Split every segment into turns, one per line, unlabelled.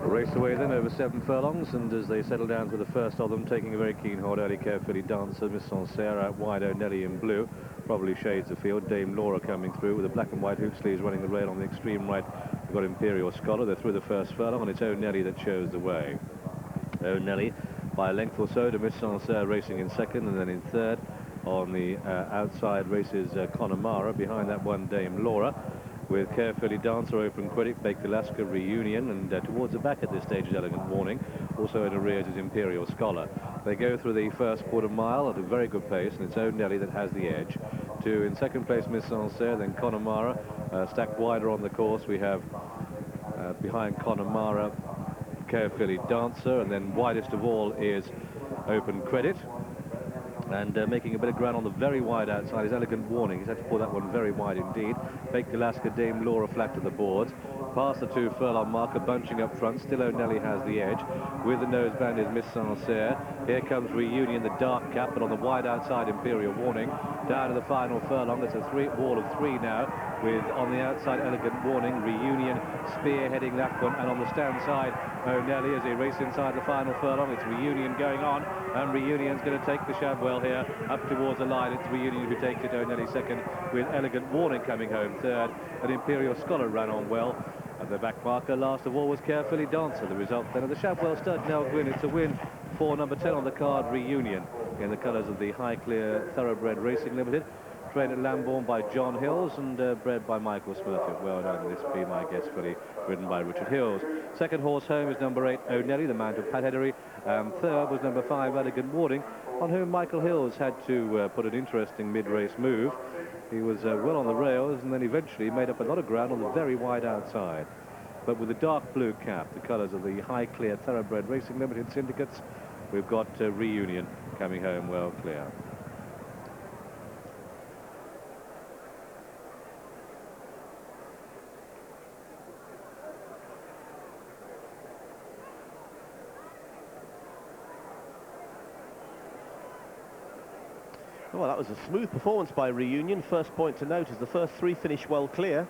Race away then over 7 furlongs, and as they settle down to the first of them, taking a very keen hold, early Carefully Dancer, Miss Sancerre out wide, Nellie in blue, probably shades the field. Dame Laura coming through with the black and white hoop sleeves running the rail on the extreme right. We've got Imperial Scholar. They're through the first furlong, and it's Nellie that shows the way. Nellie by a length or so to Miss Sancerre racing in second, and then in third on the outside races Connemara. Behind that one, Dame Laura, with Carefully Dancer, Open Credit, Baked Alaska, Reunion, and towards the back at this stage is Elegant Warning. Also in arrears is Imperial Scholar. They go through the first quarter mile at a very good pace, and it's Nellie that has the edge. In second place, Miss Sancerre, then Connemara, stacked wider on the course. We have behind Connemara, Carefully Dancer, and then widest of all is Open Credit. And making a bit of ground on the very wide outside is Elegant Warning. He's had to pull that one very wide indeed. Baked Alaska, Dame Laura flat to the boards. Past the 2 furlong marker, bunching up front. Still Nellie has the edge. With the noseband is Miss Sancerre. Here comes Reunion, the dark cap, but on the wide outside, Imperial Warning. Down to the final furlong. It's a wall of 3 now, with on the outside Elegant Warning, Reunion spearheading that one, and on the stand side, Nellie as they race inside the final furlong. It's Reunion going on, and Reunion's going to take the Shabwell here up towards the line. It's Reunion who takes it. Nellie second, with Elegant Warning coming home third, and Imperial Scholar ran on well. And the back marker last of all was Carefully Dancer. The result then of the Shabwell stud, Nell Gwyn. It's a win for number 10 on the card, Reunion, in the colours of the Highclere Thoroughbred Racing Limited. Trained at Lambourne by John Hills and bred by Michael Smurfit. Well done. This Be My Guest filly ridden by Richard Hills. Second horse home is number 8, Nellie, the mount of Pat Heddery. Third was number 5, Elegant Warning, on whom Michael Hills had to put an interesting mid-race move. He was well on the rails, and then eventually made up a lot of ground on the very wide outside. But with the dark blue cap, the colours of the Highclere Thoroughbred Racing Limited syndicates, we've got Reunion coming home well clear.
Well, that was a smooth performance by Reunion. First point to note is the first 3 finished well clear.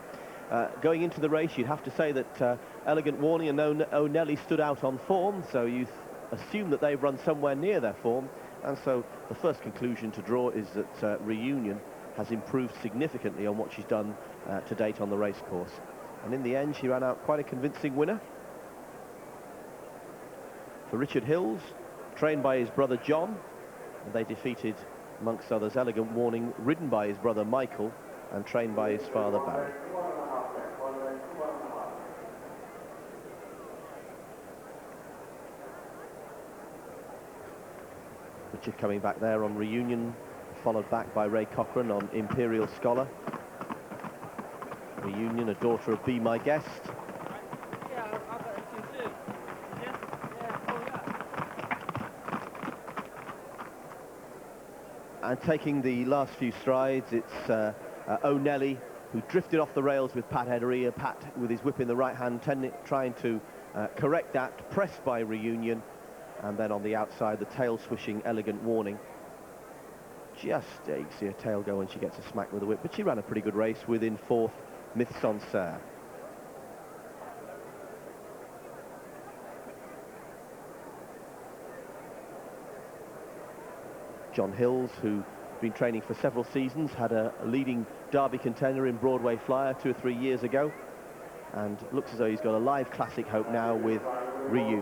Going into the race, you'd have to say that Elegant Warning and Nellie stood out on form, so you assume that they've run somewhere near their form, and so the first conclusion to draw is that Reunion has improved significantly on what she's done to date on the race course. And in the end, she ran out quite a convincing winner. For Richard Hills, trained by his brother John, and they defeated, amongst others, Elegant Warning, ridden by his brother Michael and trained by his father Barry. Richard coming back there on Reunion, followed back by Ray Cochran on Imperial Scholar. Reunion, a daughter of Be My Guest. And taking the last few strides, it's Nellie, who drifted off the rails with Pat Heddery. Pat with his whip in the right hand, trying to correct that, pressed by Reunion. And then on the outside, the tail swishing Elegant Warning. Just, you can see her tail go when she gets a smack with the whip. But she ran a pretty good race within 4th, Miss Sancerre. John Hills, who's been training for several seasons, had a leading Derby contender in Broadway Flyer 2 or 3 years ago, and looks as though he's got a live classic hope now with Reunion.